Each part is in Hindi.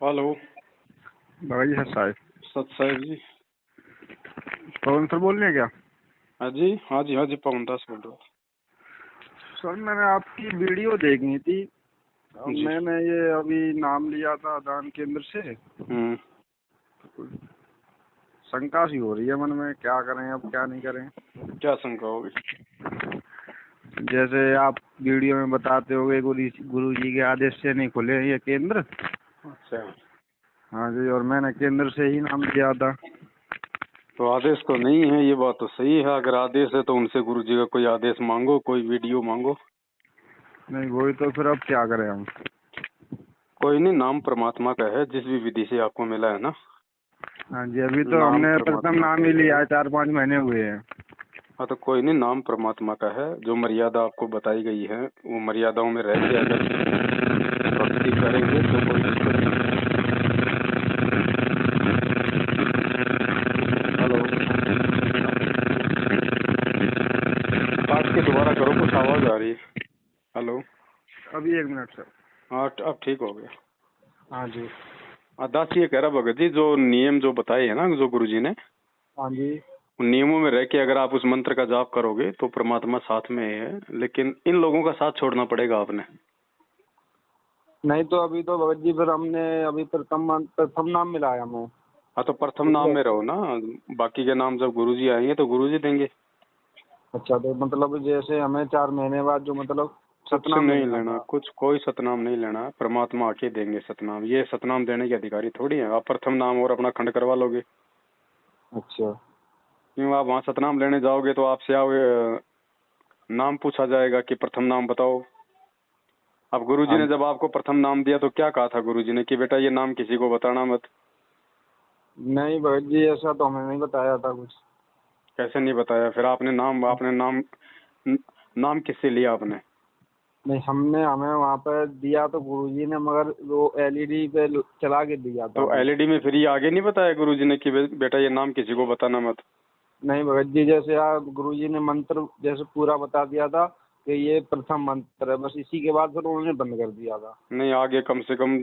हेलो। बाबा जी सत साहब। सत साहब जी। पवन सर बोल रहे हैं क्या? हाँ जी, हाँ जी, हाँ जी, पवन दास बोल रहा सर मैंने आपकी वीडियो देखी थी। अब हूँ जी। मैंने ये अभी नाम लिया था आदान केंद्र से। शंका सी हो रही है मन में, क्या करें अब क्या नहीं करें। क्या शंका होगी? जैसे आप वीडियो में बताते होगे गुरु जी के आदेश से नहीं खुले हैं ये केंद्र। अच्छा, हाँ जी, और मैंने केंद्र से ही नाम लिया था। तो आदेश तो नहीं है, ये बात तो सही है। अगर आदेश है तो उनसे गुरु जी का कोई आदेश मांगो, कोई वीडियो मांगो। नहीं वही तो, फिर अब क्या करें हम। कोई नहीं, नाम परमात्मा का है, जिस भी विधि से आपको मिला है ना। हाँ जी, अभी तो नाम हमने प्रथम परमात्मा नाम का ही है। लिया है, 4-5 महीने हुए हैं। हाँ, तो कोई नहीं, नाम परमात्मा का है। जो मर्यादा आपको बताई गई है वो मर्यादाओं में रह के अगर भक्ति करेंगे तो कोई दिक्कत नहीं है। हेलो, काट के दोबारा करो, कुछ आवाज आ रही है। हेलो। अभी 1 मिनट सर। हाँ, अब ठीक हो गया। हाँ जी। दास ये कह रहा भगत जी, जो नियम जो बताए हैं ना जो गुरुजी ने, हाँ जी। उन नियमों में रह के अगर आप उस मंत्र का जाप करोगे तो परमात्मा साथ में है। लेकिन इन लोगों का साथ छोड़ना पड़ेगा आपने। नहीं तो अभी तो भगत जी फिर हमने अभी प्रथम नाम मिलाया मैं। हाँ, तो प्रथम ठीक नाम है। में रहो ना। बाकी के नाम जब गुरुजी आएंगे तो गुरुजी देंगे। अच्छा, तो मतलब जैसे हमें 4 महीने बाद जो मतलब कुछ सतनाम नहीं मिलना लेना, था। कुछ कोई सतनाम नहीं लेना। परमात्मा आके देंगे सतनाम। ये सतनाम देने के अधिकारी थोड़ी है। आप प्रथम नाम और अपना खंड करवा लोगे। अच्छा। क्यों? आप वहाँ सतनाम लेने जाओगे तो आपसे नाम पूछा जाएगा कि प्रथम नाम बताओ। अब गुरुजी हाँ। ने जब आपको प्रथम नाम दिया तो क्या कहा था गुरुजी ने कि बेटा ये नाम किसी को बताना मत। नहीं भगत जी, ऐसा तो हमें नहीं बताया था कुछ। कैसे नहीं बताया? फिर आपने नाम किससे लिया आपने? नहीं, हमें वहाँ पे दिया तो गुरुजी ने, मगर वो एलईडी पे चला के दिया था तो हमें। एलईडी में फिर ये आगे नहीं बताया गुरुजी ने कि बेटा ये नाम किसी को बताना मत? नहीं भगत जी, जैसे आप गुरुजी ने मंत्र जैसे पूरा बता दिया था कि ये प्रथम मंत्र है, बस इसी के बाद फिर उन्होंने बंद कर दिया था। नहीं, आगे कम से कम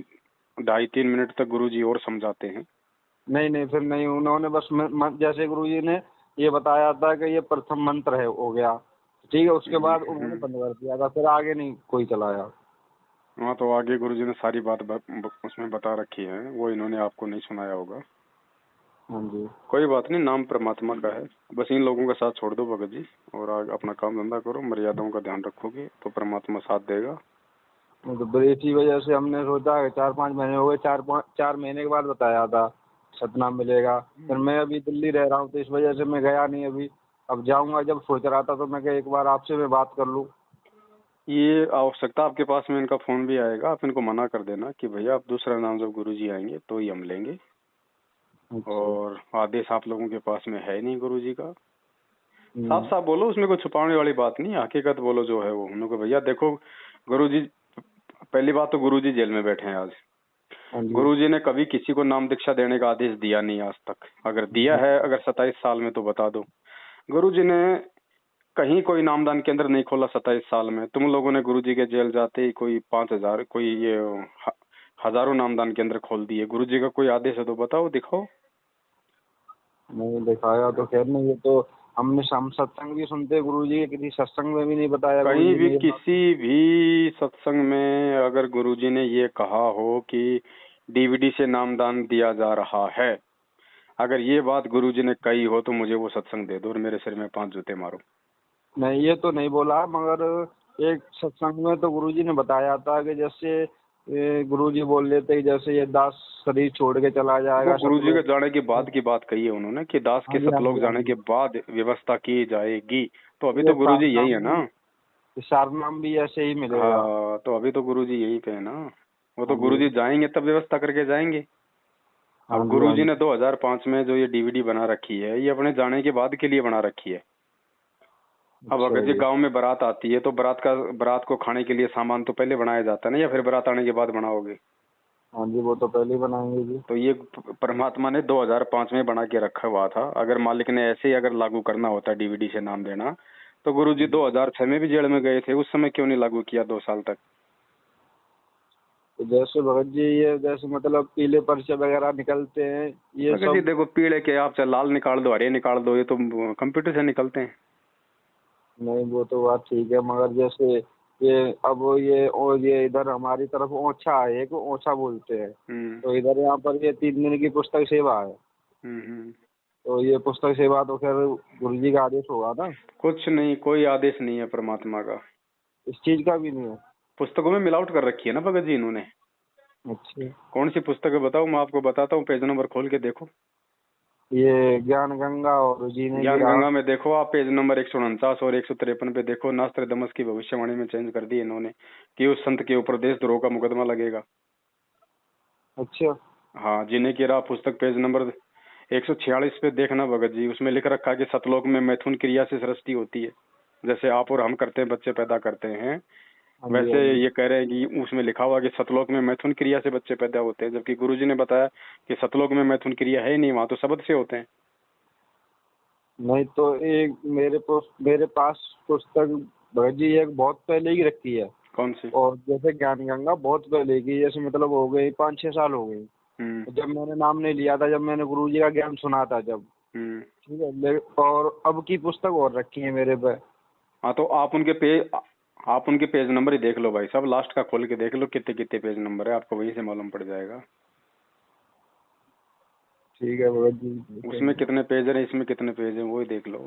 2.5-3 मिनट तक गुरुजी और समझाते हैं। नहीं नहीं, फिर नहीं, उन्होंने बस जैसे गुरुजी ने ये बताया था कि ये प्रथम मंत्र है, हो गया ठीक है, उसके बाद उन्होंने बंद कर दिया था, फिर आगे नहीं कोई चलाया। हाँ, तो आगे गुरुजी ने सारी बात उसमें बता रखी है, वो इन्होंने आपको नहीं सुनाया होगा। हाँ जी। कोई बात नहीं, नाम परमात्मा का है। बस इन लोगों का साथ छोड़ दो भगत जी, और आगे अपना काम धंधा करो। मर्यादाओं का ध्यान रखोगे तो परमात्मा साथ देगा। तो फिर इसी वजह से हमने सोचा कि 4-5 महीने हो गए, 4 महीने के बाद बताया था सतनाम मिलेगा। फिर मैं अभी दिल्ली रह रहा हूँ तो इस वजह से मैं गया नहीं अभी। अब जाऊंगा, जब सोच रहा था तो मैं कहा एक बार आपसे मैं बात कर लूँ। ये आवश्यकता आपके पास में इनका फोन भी आएगा, आप इनको मना कर देना कि भैया आप दूसरा नाम जब गुरुजी आएंगे तो ही हम लेंगे। अच्छा। और आदेश आप लोगों के पास में है नहीं गुरुजी का। साफ हम्म। साफ बोलो, उसमें कोई छुपाने वाली बात नहीं है। हकीकत बोलो जो है वो। उन्होंने भैया देखो, गुरुजी, पहली बात तो गुरुजी जेल में बैठे हैं आज। हाँ जी। गुरुजी ने कभी किसी को नाम दीक्षा देने का आदेश दिया नहीं आज तक। अगर दिया है, अगर 27 साल में, तो बता दो। गुरुजी ने कहीं कोई नामदान केंद्र नहीं खोला 27 साल में। तुम लोगों ने गुरुजी के जेल जाते ही कोई 5,000, कोई ये हजारों नामदान केंद्र खोल दिए। गुरुजी का कोई आदेश है तो बताओ, दिखाओ। नहीं दिखाया तो खैर नहीं, ये तो हम सत्संग भी सुनते गुरुजी के, किसी सत्संग में भी नहीं बताया कहीं गुरुजी भी ने ये बात। किसी भी सत्संग में अगर गुरुजी ने ये कहा हो कि डीवीडी से नामदान दिया जा रहा है, अगर ये बात गुरुजी ने कही हो तो मुझे वो सत्संग दे दो और मेरे सिर में 5 जूते मारो। नहीं, ये तो नहीं बोला, मगर एक सत्संग में तो गुरुजी ने बताया था कि जैसे गुरुजी बोल रहे थे जैसे ये दास शरीर छोड़ के चला वो जाएगा गुरुजी के सतलोक। जाने के बाद की बात कही है उन्होंने कि दास के हाँ जी, हाँ सतलोक जी, हाँ जाने जी। के बाद व्यवस्था की जाएगी। तो अभी ये तो गुरुजी यही है ना। सारनाम भी ऐसे ही मिलेगा। हाँ, तो अभी तो गुरुजी यही पे है ना। वो तो हाँ जी। गुरुजी जाएंगे तब व्यवस्था करके जाएंगे। हाँ अब जी। हाँ गुरुजी जी। ने 2005 में जो ये डीवीडी बना रखी है, ये अपने जाने के बाद के लिए बना रखी है। अब अच्छा अगर ये जी। गांव में बारात आती है तो बारात को खाने के लिए सामान तो पहले बनाया जाता है ना, या फिर बारात आने के बाद बनाओगे? हाँ जी, वो तो पहले ही बनाएंगे जी। तो ये परमात्मा ने 2005 में बना के रखा हुआ था। अगर मालिक ने ऐसे ही अगर लागू करना होता डीवीडी से नाम देना, तो गुरुजी 2006 में भी जेल में गए थे। उस समय क्यों नहीं लागू किया 2 साल तक? तो जैसे भगत जी ये जैसे मतलब पीले पर्चे वगैरह निकलते हैं ये भगत जी सब। देखो, पीले के आप चाहे लाल निकाल दो, हरे निकाल दो, ये तो कंप्यूटर से निकलते हैं। नहीं वो तो बात ठीक है, मगर जैसे ये अब ये और ये इधर हमारी तरफ ओछा है, एक ओछा बोलते हैं। हम्म तो इधर यहाँ पर ये 3 दिन की पुस्तक सेवा है। हम्म। तो ये पुस्तक सेवा तो खैर गुरु जी का आदेश होगा ना। कुछ नहीं, कोई आदेश नहीं है परमात्मा का। इस चीज का भी नहीं है। पुस्तकों में मिलावट कर रखी है ना भगत जी इन्होंने। अच्छा। कौन सी पुस्तक है बताओ, मैं आपको बताता हूँ, पेज नंबर खोल के देखो। ये ज्ञान गंगा और जीने की ज्ञान राह। गंगा में देखो आप, पेज नंबर 149 और 153 पे देखो, नास्त्रदमस की भविष्यवाणी में चेंज कर दी इन्होंने कि उस संत के ऊपर देशद्रोह का मुकदमा लगेगा। अच्छा। हाँ, जीने की राह पुस्तक पेज नंबर 146 पे देखना भगत जी, उसमें लिख रखा है कि सतलोक में मैथुन क्रिया से सृष्टि होती है। जैसे आप और हम करते हैं, बच्चे पैदा करते हैं, हाँ जी वैसे हाँ जी। ये कह रहे हैं कि उसमें लिखा हुआ कि सतलोक में मैथुन क्रिया से बच्चे पैदा होते हैं, जबकि गुरुजी ने बताया कि सतलोक में मैथुन क्रिया है ही नहीं, वहां तो शब्द से होते हैं। नहीं तो एक मेरे पास पुस्तक भगत जी एक बहुत पहले की रखी है। कौन सी? और जैसे ज्ञान गंगा बहुत पहले की, जैसे मतलब हो गई 5-6 साल हो गई। हम्म जब मैंने नाम नहीं लिया था, जब मैंने गुरु जी का ज्ञान सुना था जब। हम्म। ठीक है और अब की पुस्तक और रखी है मेरे पे। हाँ तो आप उनके पेज नंबर ही देख लो भाई साहब, लास्ट का खोल के देख लो कितने कितने पेज नंबर है, आपको वहीं से मालूम पड़ जाएगा। ठीक है भगत जी उसमें देखेंगे। कितने पेज है, इसमें कितने पेज है, वो ही देख लो।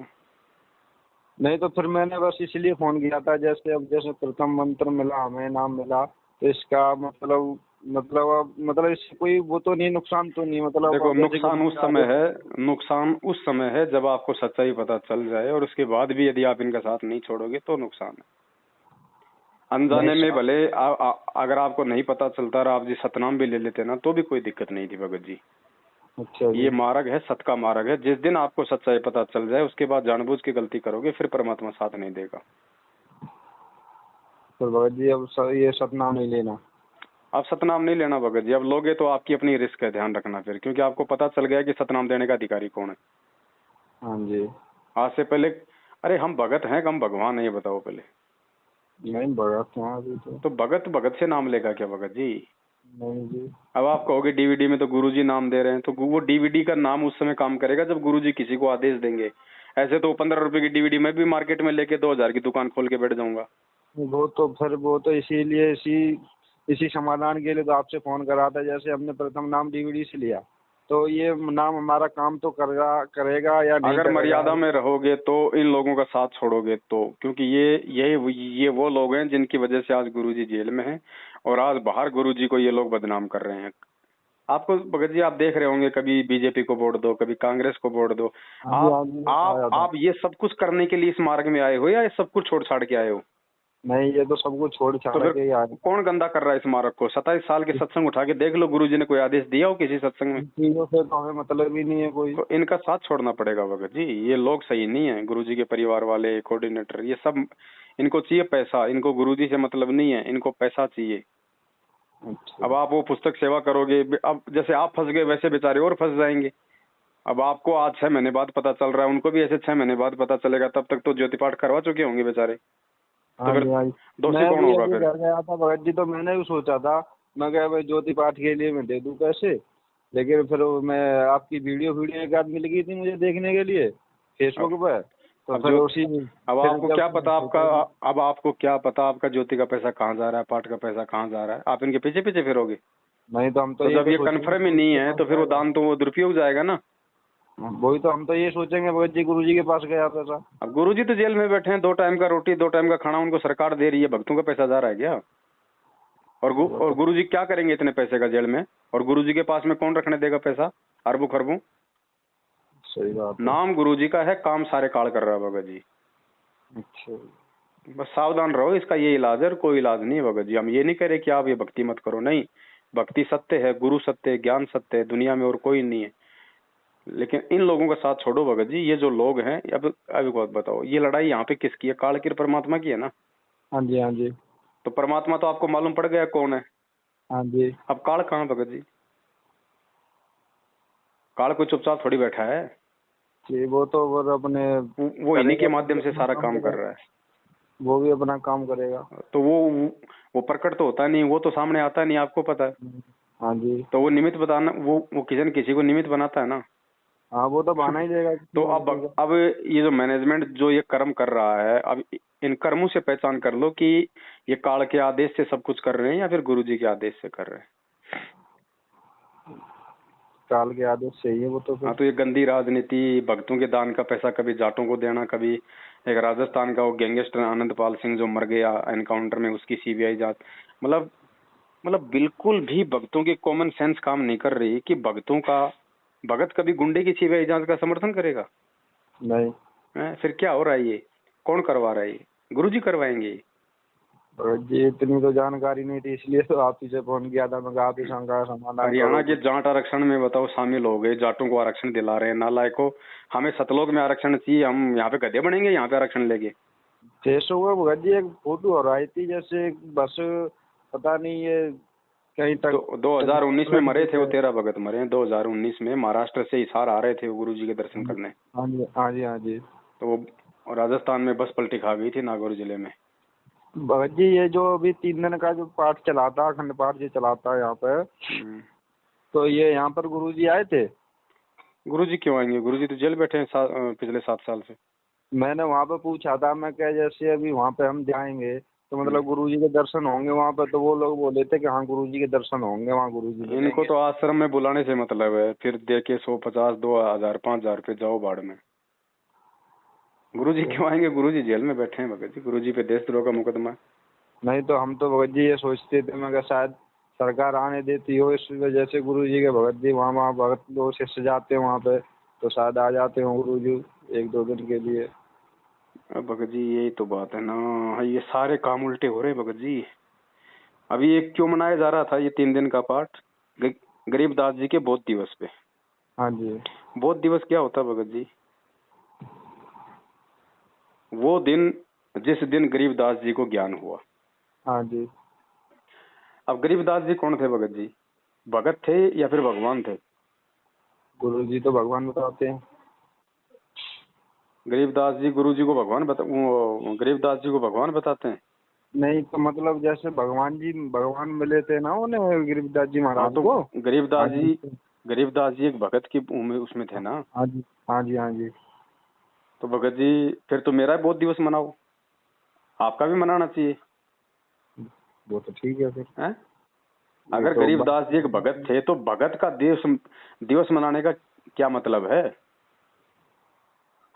नहीं तो फिर मैंने बस इसलिए फोन किया था, जैसे अब जैसे प्रथम मंत्र मिला हमें, नाम मिला, तो इसका मतलब इससे कोई वो तो नहीं, नुकसान तो नहीं, मतलब देखो, अब जैसे गुरु जी का आदेश। नुकसान उस समय है जब आपको सच्चाई पता चल जाए, और उसके बाद भी यदि आप इनका साथ नहीं छोड़ोगे तो नुकसान है। नहीं अनजाने में साहब। भले अगर आपको नहीं पता चलता और आप जी सतनाम भी ले लेते ना, तो भी कोई दिक्कत नहीं थी भगत जी। अच्छा जी। ये मार्ग है, सत का मार्ग है। जिस दिन आपको सच्चाई पता चल जाए, उसके बाद जानबूझ के गलती करोगे, फिर परमात्मा साथ नहीं देगा। तो भगत जी अब ये सतनाम नहीं लेना। आप सतनाम नहीं लेना भगत जी, अब लोगे तो आपकी अपनी रिस्क है, ध्यान रखना फिर, क्योंकि आपको पता चल गया कि सतनाम देने का अधिकारी कौन है। हाँ जी। आज से पहले, अरे हम भगत हैं कम भगवान है, ये बताओ पहले। नहीं भगत हैं अभी तो। तो भगत भगत से नाम लेगा क्या भगत जी? नहीं जी। अब आप कहोगे डीवीडी में तो गुरुजी नाम दे रहे हैं, तो वो डीवीडी का नाम उस समय काम करेगा जब गुरुजी किसी को आदेश देंगे। ऐसे तो 15 रुपए की डीवीडी मैं भी मार्केट में लेके 2000 की दुकान खोल के बैठ जाऊंगा। वो तो इसीलिए इसी समाधान के लिए तो आपसे फोन करा था, जैसे हमने प्रथम नाम डीवीडी से लिया, तो ये नाम हमारा काम तो करेगा या नहीं अगर करेगा। मर्यादा में रहोगे तो इन लोगों का साथ छोड़ोगे तो, क्योंकि ये वो लोग हैं जिनकी वजह से आज गुरुजी जेल में हैं, और आज बाहर गुरुजी को ये लोग बदनाम कर रहे हैं। आपको भगत जी, आप देख रहे होंगे, कभी बीजेपी को वोट दो, कभी कांग्रेस को वोट दो। हाँ जी हाँ जी, आया था। आप ये सब कुछ करने के लिए इस मार्ग में आए हो, या ये सब कुछ छोड़ छाड़ के आए हो? नहीं ये तो सब कुछ छोड़ तो छाड़ फिर के ही आए। कौन गंदा कर रहा है इस मार्ग को? 27 साल के सत्संग उठा के देख लो, गुरुजी ने कोई आदेश दिया हो किसी सत्संग में? इन चीजों से तो हमें मतलब ही नहीं है कोई। तो इनका साथ छोड़ना पड़ेगा भगत जी, ये लोग सही नहीं है। गुरुजी के परिवार वाले, कोऑर्डिनेटर, ये सब, इनको चाहिए पैसा, इनको गुरुजी से मतलब नहीं है, इनको पैसा चाहिए। अच्छा। अब आप वो पुस्तक सेवा करोगे, अब जैसे आप फंस गए वैसे बेचारे और फंस जाएंगे। अब आपको आज 6 महीने बाद पता चल रहा है, उनको भी ऐसे 6 महीने बाद पता चलेगा, तब तक तो ज्योति पाठ करवा चुके होंगे बेचारे। तो हाँ फिर जी हाँ जी। दोषी मैं कौन भी होगा अभी फिर? घर गया था भगत जी, तो मैंने भी सोचा था, मैं क्या भाई ज्योति पाठ के लिए मैं दे दूं पैसे। लेकिन फिर मैं आपकी वीडियो एक आध मिल गई थी मुझे देखने के लिए फेसबुक अब पे, तो अब फिर जो उसी अब फिर आपको जब क्या मैं पता आपका, सोचा अब आपको क्या पता आपका ज्योति का पैसा कहाँ जा रहा है, पाठ का पैसा कहाँ जा रहा है? आप इनके पीछे पीछे फिरोगे। नहीं तो हम तो तो ये जब तो ये सोचेंगे कन्फर्म ही गुरु जी नहीं के है, पास तो फिर वो जाएगा। दान तो वो दुरुपयोग जाएगा ना। वही तो हम तो ये सोचेंगे भगत जी गुरु जी के पास गया पैसा। अब गुरुजी तो जेल में बैठे हैं, 2 टाइम का रोटी 2 टाइम का खाना उनको सरकार दे रही है, भक्तों का पैसा जा रहा है क्या? वो और तो गुरुजी क्या करेंगे इतने पैसे का जेल में? और गुरुजी के पास में कौन रखने देगा पैसा अरबों खरबों? सही बात है। नाम गुरुजी का है, काम सारे काल कर रहा है भगत जी। अच्छा। बस सावधान रहो, इसका ये इलाज है और कोई इलाज नहीं है भगत जी। हम ये नहीं कह रहे कि आप ये भक्ति मत करो, नहीं, भक्ति सत्य है, गुरु सत्य है, ज्ञान सत्य है, दुनिया में और कोई नहीं है। लेकिन इन लोगों का साथ छोड़ो भगत जी। ये जो लोग हैं, अब एक बात बताओ, ये लड़ाई यहाँ पे किसकी है? काल की, परमात्मा की है ना। हाँ जी हाँ जी। तो परमात्मा तो आपको मालूम पड़ गया कौन है। हाँ जी। अब काल कहाँ भगत जी? काल कोई चुपचाप थोड़ी बैठा है, वो तो वो अपने वो इन्हीं के करेगा माध्यम तभी से अपना सारा काम काम कर करेगा। रहा है। वो भी अपना काम करेगा। तो वो प्रकट तो होता नहीं, वो तो सामने आता नहीं, आपको पता है। हाँ जी। तो वो निमित्त बताना, वो किसी न किसी को निमित्त बनाता है ना। हाँ वो तो बहाना ही देगा किसी तो न किसी को। अब ये जो मैनेजमेंट जो ये कर्म कर रहा है, अब इन कर्मों से पहचान कर लो कि ये काल के आदेश से सब कुछ कर रहे हैं या फिर गुरुजी के आदेश से कर रहे हैं। काल के आदेश से ही है वो तो हाँ, फिर। तो ये गंदी राजनीति, भक्तों के दान का पैसा कभी जाटों को देना, कभी एक राजस्थान का वो गैंगस्टर आनंदपाल सिंह जो मर गया एनकाउंटर में, उसकी सीबीआई जांच। मतलब बिल्कुल भी भक्तों की कॉमन सेंस काम नहीं कर रही कि भगत कभी गुंडे की सीबीआई जांच का समर्थन करेगा? नहीं। फिर क्या हो रहा है? ये कौन करवा रहा है? ये गुरुजी करवाएंगे। और ये इतनी तो जानकारी नहीं थी, इसलिए तो आप ही से फोन किया था। मैं कहा आप ही शंका समाधान हरियाणा करो के कुछ। जाट आरक्षण में बताओ शामिल हो गए, जाटों को आरक्षण दिला रहे हैं नालायकों। हमें सतलोक में आरक्षण चाहिए, हम यहाँ पे गधे बनेंगे यहाँ पे आरक्षण लेके? फेस हुआ भगत जी, एक फोटो और आई थी जैसे बस, पता नहीं ये कहीं तक। तो 2019 में मरे थे वो 13 भगत मरे हैं 2019 में, महाराष्ट्र से हिसार आ रहे थे वो गुरुजी के दर्शन करने। हाँ जी हाँ जी हाँ जी। तो वो राजस्थान में बस पलटी खा गई थी नागौर जिले में। भगत जी ये जो अभी 3 दिन का जो पाठ चलाता, अखंड पाठ जो चलाता है यहाँ पे, तो ये यहाँ पर गुरुजी आए थे। गुरुजी क्यों आएंगे? गुरुजी तो जेल बैठे हैं पिछले 7 साल से। मैंने वहाँ पे पूछा था, मैं क्या जैसे अभी वहाँ पे हम जाएंगे तो मतलब गुरुजी के दर्शन होंगे वहाँ पे? तो वो लोग बोले थे कि हाँ गुरुजी के दर्शन होंगे, वहाँ गुरुजी इनको मिलेंगे। तो आश्रम में बुलाने से मतलब है, फिर दे के 150 2,000 5,000 रुपये जाओ बाढ़ में। गुरुजी क्यों आएंगे? गुरुजी जेल में बैठे हैं भगत जी, गुरुजी पे देशद्रोह का मुकदमा है। नहीं तो हम तो भगत जी ये सोचते थे, मैं शायद सरकार आने देती हो, इस वजह से गुरुजी के भगत जी वहाँ वहाँ भगत लोग शिष्य जाते हैं वहाँ पे, तो शायद आ जाते हो गुरुजी 1-2 दिन के लिए। अब भगत जी यही तो बात है ना, ये सारे काम उल्टे हो रहे हैं भगत जी। अभी एक क्यों मनाया जा रहा था ये 3 दिन का पाठ? गरीबदास जी के बौद्ध दिवस पे। हाँ जी। बौद्ध दिवस क्या होता है भगत जी? वो दिन जिस दिन गरीबदास जी को ज्ञान हुआ। हाँ जी। अब गरीबदास जी कौन थे भगत जी? भगत थे या फिर भगवान थे? गुरुजी तो भगवान बताते हैं। गरीबदास जी गरीबदास जी को भगवान बताते हैं? नहीं तो मतलब जैसे भगवान जी, भगवान मिले थे ना उन्हें गिरिदास जी हाँ, महाराज तो को। हाँ जी गरीबदास जी एक भगत की उसमें थे ना। हाँ जी हाँ जी हाँ जी। तो भगत जी फिर तो मेरा बौद्ध दिवस मनाओ, आपका भी मनाना चाहिए। वो तो ठीक है फिर। हैं? ये अगर तो गरीबदास जी एक भगत थे तो भगत का दिवस मनाने का क्या मतलब है?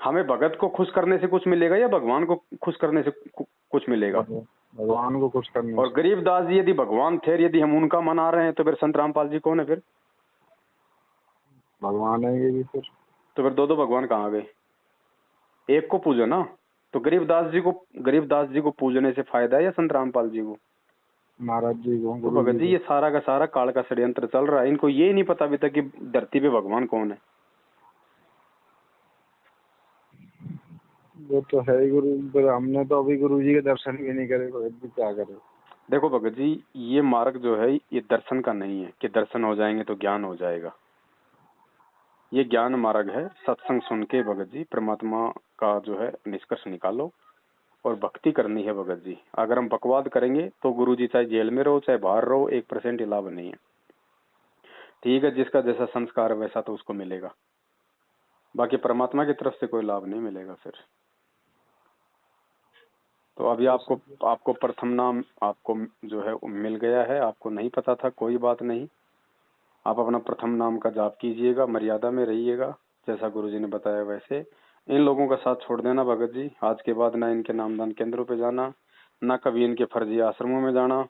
हमें भगत को खुश करने से कुछ मिलेगा या भगवान को खुश करने से कुछ मिलेगा? भगवान को खुश करने और से। गरीबदास जी यदि भगवान थे, यदि हम उनका मना रहे हैं, तो फिर संत रामपाल जी कौन है फिर? भगवान है ये भी फिर। तो फिर दो भगवान कहाँ गए? एक को पूजो ना। तो गरीबदास जी को पूजने से फायदा है या संत रामपाल जी को? महाराज जी को, तो गुरु भगत जी जी को। ये सारा का सारा काल का षड्यंत्र चल रहा है, इनको ये नहीं पता अभी तक कि धरती पे भगवान कौन है। वो तो है ही गुरु, पर हमने तो अभी गुरु जी के दर्शन भी नहीं करे, तो अभी क्या करें। देखो भगत जी, ये मार्ग जो है ये दर्शन का नहीं है कि दर्शन हो जाएंगे तो ज्ञान हो जाएगा। ये ज्ञान मार्ग है। सत्संग सुन के भगत जी परमात्मा का जो है निष्कर्ष निकालो और भक्ति करनी है भगत जी। अगर हम बकवाद करेंगे तो गुरु जी चाहे जेल में रहो चाहे बाहर रहो, 1% ही लाभ नहीं है। ठीक है, जिसका जैसा संस्कार है वैसा तो उसको मिलेगा, बाकी परमात्मा की तरफ से कोई लाभ नहीं मिलेगा फिर। तो अभी आपको प्रथम नाम आपको जो है मिल गया है, आपको नहीं पता था, कोई बात नहीं। आप अपना प्रथम नाम का जाप कीजिएगा, मर्यादा में रहिएगा, जैसा गुरुजी ने बताया वैसे। इन लोगों का साथ छोड़ देना भगत जी। आज के बाद ना इनके नामदान केंद्रों पे जाना, ना कभी इनके फर्जी आश्रमों में जाना,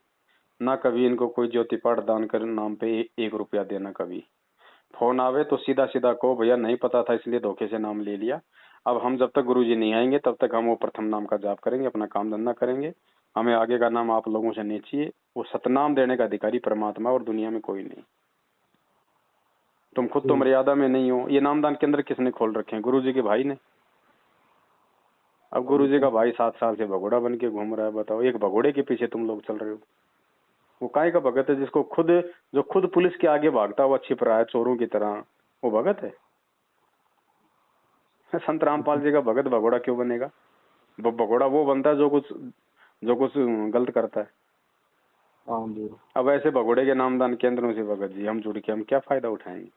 ना कभी इनको कोई ज्योति पाठ दान कर नाम पे 1 रुपया देना। कभी फोन आवे तो सीधा सीधा कहो भैया नहीं पता था इसलिए धोखे से नाम ले लिया। अब हम जब तक गुरुजी नहीं आएंगे तब तक हम वो प्रथम नाम का जाप करेंगे, अपना काम धंधा करेंगे। हमें आगे का नाम आप लोगों से नहीं चाहिए। वो सतनाम देने का अधिकारी परमात्मा और दुनिया में कोई नहीं। तुम खुद तो मर्यादा में नहीं हो। ये नामदान केंद्र किसने खोल रखे हैं? गुरुजी के भाई ने। अब गुरुजी का भाई 7 साल से भगोड़ा बन के घूम रहा है। बताओ, एक भगोड़े के पीछे तुम लोग चल रहे हो। वो काय का भगत है जिसको जो खुद पुलिस के आगे भागता हुआ छिप रहा है चोरों की तरह? वो भगत है? संत रामपाल जी का भगत भगोड़ा क्यों बनेगा? वो भगोड़ा वो बनता है जो कुछ गलत करता है। हाँ जी। अब ऐसे भगोड़े के नामदान केंद्रों से भगत जी हम जुड़ के हम क्या फायदा उठाएंगे?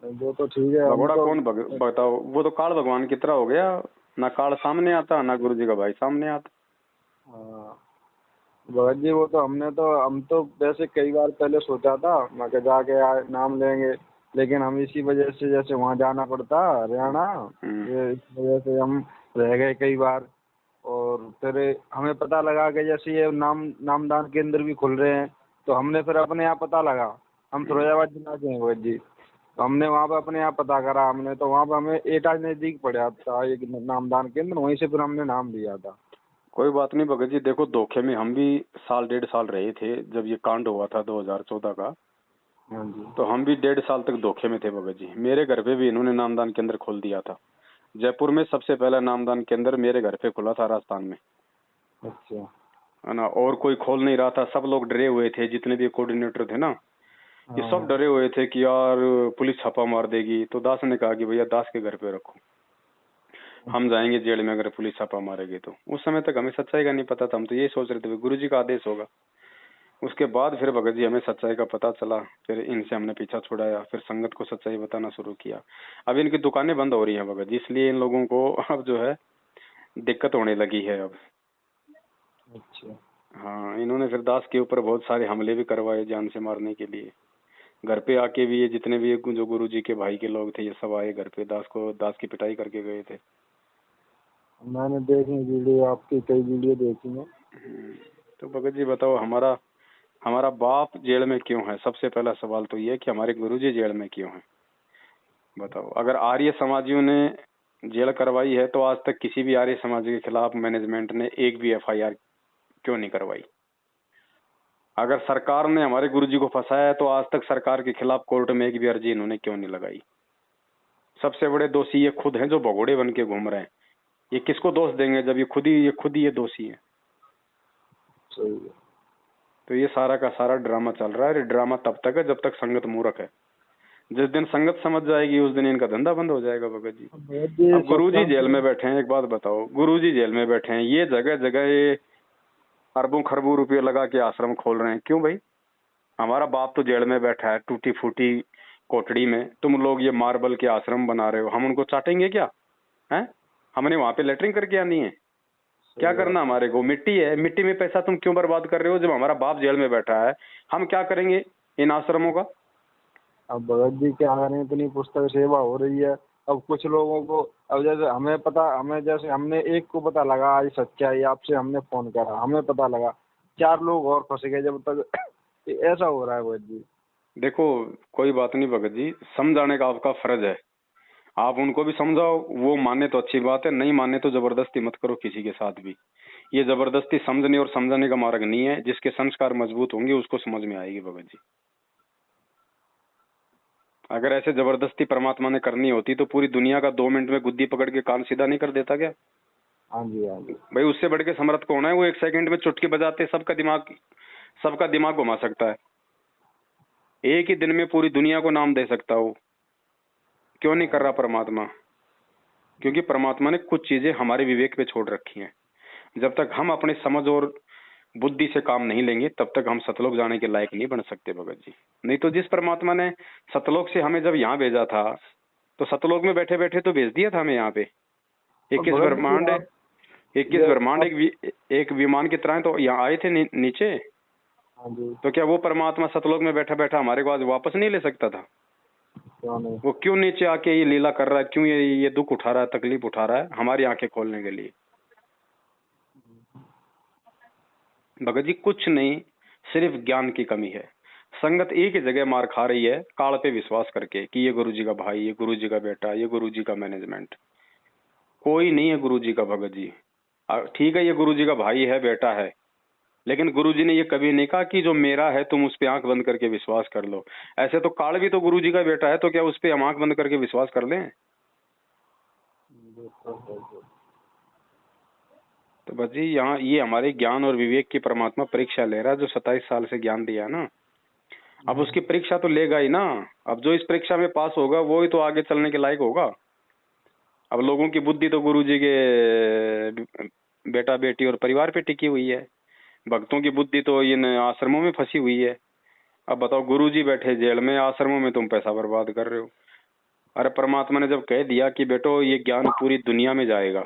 वो तो ठीक है, हम भगोड़ा तो कौन बताओ? वो तो काल भगवान की तरह हो गया, ना काल सामने आता ना गुरु जी का भाई सामने आता। हाँ भगत जी, वो तो हम तो वैसे कई बार पहले सोचा था मैं कि जाके नाम लेंगे, लेकिन हम इसी वजह से जैसे वहाँ जाना पड़ता हरियाणा, ये इस वजह से हम रह गए कई बार। और फिर हमें पता लगा कि जैसे ये नामदान केंद्र भी खुल रहे हैं, तो हमने फिर अपने यहाँ पता लगा, हम फिरोजाबाद जिला के हैं भगत जी, तो हमने वहाँ पे अपने यहाँ पता करा हमने, तो वहाँ पे हमें एटा नज़दीक पड़ा था एक नामदान केंद्र, वहीं से फिर हमने नाम लिया था। कोई बात नहीं भगत जी, देखो धोखे में हम भी साल 1.5 साल रहे थे जब ये कांड हुआ था 2014 का। हाँ जी। तो हम भी 1.5 साल तक धोखे में थे भगत जी। मेरे घर पे भी इन्होंने नामदान केंद्र खोल दिया था। जयपुर में सबसे पहला नामदान केंद्र मेरे घर पे खुला था, राजस्थान में, अच्छा। है ना। और कोई खोल नहीं रहा था, सब लोग डरे हुए थे, जितने भी कोऑर्डिनेटर थे ना, ये सब हाँ। डरे हुए थे कि यार पुलिस छापा मार देगी। तो दास ने कहा कि भैया दास के घर पे रखो, हम जाएंगे जेल में अगर पुलिस छापा मारेगी तो। उस समय तक हमें सच्चाई का नहीं पता था, हम तो यही सोच रहे थे गुरु जी का आदेश होगा। उसके बाद फिर भगत जी हमें सच्चाई का पता चला, फिर इनसे हमने पीछा छुड़ाया, फिर संगत को सच्चाई बताना शुरू किया। अब इनकी दुकानें बंद हो रही हैं भगत जी, इसलिए इन लोगों को अब जो है दिक्कत होने लगी है अब। अच्छा। हाँ, इन्होंने फिर दास के ऊपर बहुत सारे हमले भी करवाए जान से मारने के लिए। घर पे आके भी ये जितने भी जो गुरु जी के भाई के लोग थे ये सब आए घर पे, दास की पिटाई करके गए थे। मैंने देखी वीडियो, आपकी कई वीडियो देखी है। तो भगत जी बताओ, हमारा हमारा बाप जेल में क्यों है? सबसे पहला सवाल तो ये कि हमारे गुरुजी जेल में क्यों हैं? बताओ। अगर आर्य समाजियों ने जेल करवाई है तो आज तक किसी भी आर्य समाजी के खिलाफ मैनेजमेंट ने एक भी FIR क्यों नहीं करवाई? अगर सरकार ने हमारे गुरुजी को फंसाया है तो आज तक सरकार के खिलाफ कोर्ट में एक भी अर्जी इन्होंने क्यों नहीं लगाई? सबसे बड़े दोषी ये खुद हैं जो भगोड़े बन के घूम रहे हैं। ये किसको दोष देंगे जब ये खुद ही ये दोषी है। सही है। तो ये सारा का सारा ड्रामा चल रहा है। ये ड्रामा तब तक है जब तक संगत मूर्ख है। जिस दिन संगत समझ जाएगी उस दिन इनका धंधा बंद हो जाएगा भगत जी। अब गुरुजी जेल में बैठे हैं, एक बात बताओ, गुरुजी जेल में बैठे हैं, ये जगह जगह ये अरबों खरबों रुपये लगा के आश्रम खोल रहे हैं, क्यों भाई? हमारा बाप तो जेल में बैठा है टूटी फूटी कोठड़ी में, तुम लोग ये मार्बल के आश्रम बना रहे हो, हम उनको चाटेंगे क्या? हैं? हमने वहां पे लेटरिंग करके आनी है? क्या करना हमारे को? मिट्टी है, मिट्टी में पैसा तुम क्यों बर्बाद कर रहे हो? जब हमारा बाप जेल में बैठा है हम क्या करेंगे इन आश्रमों का? अब भगत जी क्या करें, इतनी पुस्तक सेवा हो रही है। अब कुछ लोगों को, अब जैसे हमें जैसे हमने एक को पता लगा आज सच्चाई, आपसे हमने फोन करा, हमें पता लगा, 4 लोग और फंस गए जब तक ऐसा हो रहा है भगत जी। देखो कोई बात नहीं भगत जी, समझाने का आपका फर्ज है, आप उनको भी समझाओ, वो माने तो अच्छी बात है, नहीं माने तो जबरदस्ती मत करो किसी के साथ भी। ये जबरदस्ती समझने और समझाने का मार्ग नहीं है। जिसके संस्कार मजबूत होंगे उसको समझ में आएगी भगत जी। अगर ऐसे जबरदस्ती परमात्मा ने करनी होती तो पूरी दुनिया का 2 मिनट में गुद्दी पकड़ के कान सीधा नहीं कर देता क्या? हाँ जी, हाँ जी। भाई उससे बढ़ के समर्थ कौन है? वो 1 सेकंड में चुटकी बजाते सबका दिमाग घुमा सकता है। एक ही दिन में पूरी दुनिया को नाम दे सकता हो। क्यों नहीं कर रहा परमात्मा? क्योंकि परमात्मा ने कुछ चीजें हमारे विवेक पे छोड़ रखी हैं। जब तक हम अपने समझ और बुद्धि से काम नहीं लेंगे तब तक हम सतलोक जाने के लायक नहीं बन सकते भगत जी। नहीं तो जिस परमात्मा ने सतलोक से हमें जब यहाँ भेजा था तो सतलोक में बैठे बैठे तो भेज दिया था हमें यहाँ पे। 21 ब्रह्मांड, 21 ब्रह्मांड एक विमान की तरह तो यहाँ आए थे नीचे। हाँ जी। तो क्या वो परमात्मा सतलोक में बैठा बैठा हमारे को आज वापस नहीं ले सकता था? क्यों नहीं? वो क्यों नीचे आके ये लीला कर रहा है? क्यों ये दुख उठा रहा है, तकलीफ उठा रहा है हमारी आंखें खोलने के लिए? भगत जी कुछ नहीं, सिर्फ ज्ञान की कमी है। संगत एक ही जगह मार खा रही है, काल पे विश्वास करके कि ये गुरु जी का भाई, ये गुरु जी का बेटा, ये गुरु जी का मैनेजमेंट। कोई नहीं है गुरु जी का भगत जी। ठीक है ये गुरु जी का भाई है, बेटा है, लेकिन गुरु जी ने ये कभी नहीं कहा कि जो मेरा है तुम उस पे आंख बंद करके विश्वास कर लो। ऐसे तो काल भी तो गुरु जी का बेटा है, तो क्या उस पे हम आंख बंद करके विश्वास कर लें? तो बस जी यहाँ ये हमारे ज्ञान और विवेक की परमात्मा परीक्षा ले रहा है। जो 27 साल से ज्ञान दिया ना, अब उसकी परीक्षा तो लेगा ही ना। अब जो इस परीक्षा में पास होगा वो ही तो आगे चलने के लायक होगा। अब लोगों की बुद्धि तो गुरुजी के बेटा बेटी और परिवार पे टिकी हुई है, भक्तों की बुद्धि तो इन आश्रमों में फंसी हुई है। अब बताओ, गुरुजी बैठे जेल में, आश्रमों में तुम पैसा बर्बाद कर रहे हो। अरे परमात्मा ने जब कह दिया कि बेटो ये ज्ञान पूरी दुनिया में जाएगा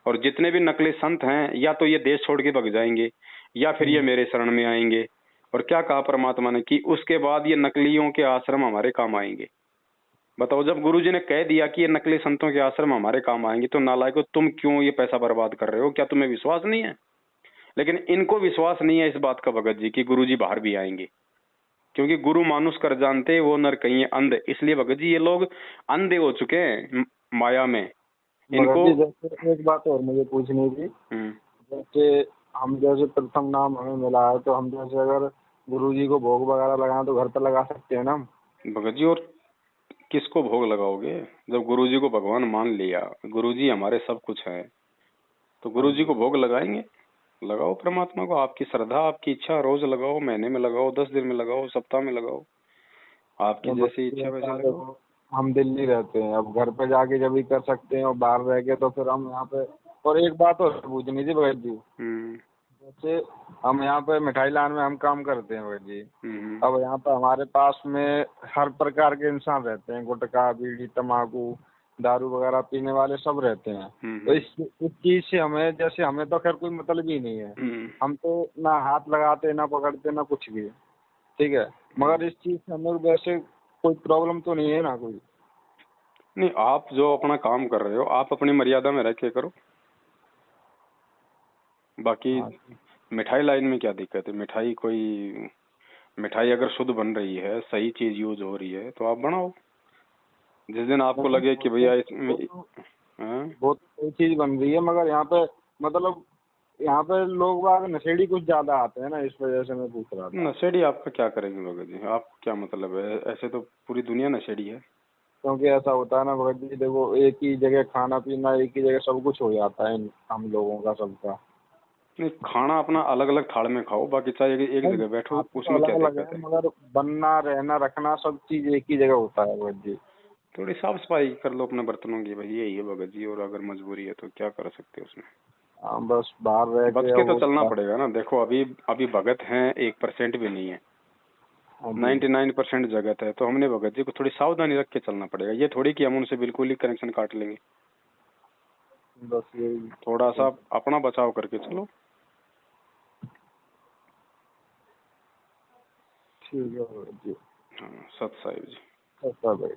और जितने भी नकली संत हैं या तो ये देश छोड़ के भग जाएंगे या फिर ये मेरे शरण में आएंगे। और क्या कहा परमात्मा ने कि उसके बाद ये नकलियों के आश्रम हमारे काम आएंगे। बताओ, जब गुरुजी ने कह दिया कि ये नकली संतों के आश्रम हमारे काम आएंगे तो नालायकों तुम क्यों ये पैसा बर्बाद कर रहे हो? क्या तुम्हें विश्वास नहीं है? लेकिन इनको विश्वास नहीं है इस बात का भगत जी की गुरुजी बाहर भी आएंगे, क्योंकि गुरु मानुष कर जानते वो नर कहीं अंध। इसलिए भगत जी ये लोग अंधे हो चुके हैं माया में। इनको जैसे एक बात और मुझे पूछनी थी, जैसे हम जैसे प्रथम नाम हमें मिला है तो हम जैसे अगर गुरुजी को भोग वगैरह लगाएं तो घर पर लगा सकते हैं ना हम? भगत जी, और किसको भोग लगाओगे? जब गुरुजी को भगवान मान लिया, गुरुजी हमारे सब कुछ है, तो गुरुजी को भोग लगाएंगे। लगाओ परमात्मा को, आपकी श्रद्धा, आपकी इच्छा, रोज लगाओ, महीने में लगाओ, 10 दिन में लगाओ, सप्ताह में लगाओ, आपकी जैसी इच्छा वैसे लगाओ। हम दिल्ली रहते हैं, अब घर पे जाके जब भी कर सकते हैं और बाहर रह के तो फिर हम यहाँ पे। और एक बात और पूछनी थी भगत जी, जैसे हम यहाँ पे मिठाई लान में हम काम करते हैं भगत जी। अब यहाँ पे हमारे पास में हर प्रकार के इंसान रहते हैं, गुटखा, बीड़ी, तम्बाकू, दारू वगैरह पीने वाले सब रहते हैं। तो इस चीज से हमें, जैसे हमें तो खैर कोई मतलब ही नहीं है, हम तो ना हाथ लगाते ना पकड़ते ना कुछ भी, ठीक है, मगर इस चीज से हमें वैसे कोई प्रॉब्लम तो नहीं है ना कोई? नहीं, आप जो अपना काम कर रहे हो आप अपनी मर्यादा में रह के करो। बाकी मिठाई लाइन में क्या दिक्कत है? मिठाई अगर शुद्ध बन रही है, सही चीज यूज हो रही है तो आप बनाओ। जिस दिन आपको लगे कि भैया इसमें बहुत सही चीज बन रही है, मगर यहाँ पे मतलब यहाँ पे लोग बाग नशेड़ी कुछ ज्यादा आते हैं ना, इस वजह से मैं पूछ रहा था। नशेड़ी आपका क्या करेंगे भगत जी? आपको क्या मतलब है? ऐसे तो पूरी दुनिया नशेड़ी है। क्योंकि ऐसा होता है ना भगत जी, देखो एक ही जगह खाना पीना, एक ही जगह सब कुछ हो जाता है हम लोगों का सबका। नहीं, खाना अपना अलग अलग थाल में खाओ, बाकी चाहे एक जगह बैठो, उसमें अलग क्या अलग दिक्कत है, है? मगर बनना रहना रखना सब चीज एक ही जगह होता है भगत जी। थोड़ी साफ सफाई कर लो अपने बर्तनों की, भाई यही है भगत जी। और अगर मजबूरी है तो क्या कर सकते हो उसमें? हाँ, बस बाहर रह बच के के तो वो चलना पड़ेगा ना। देखो, अभी अभी भगत हैं 1% भी नहीं है, 99% जगत है। तो हमने भगत जी को थोड़ी सावधानी रख के चलना पड़ेगा। ये थोड़ी कि हम उनसे बिल्कुल ही कनेक्शन काट लेंगे। बस यही। थोड़ा सा अपना बचाव करके चलो। ठीक है भगत जी। हाँ, सत साहिब जी। अच्छा भाई।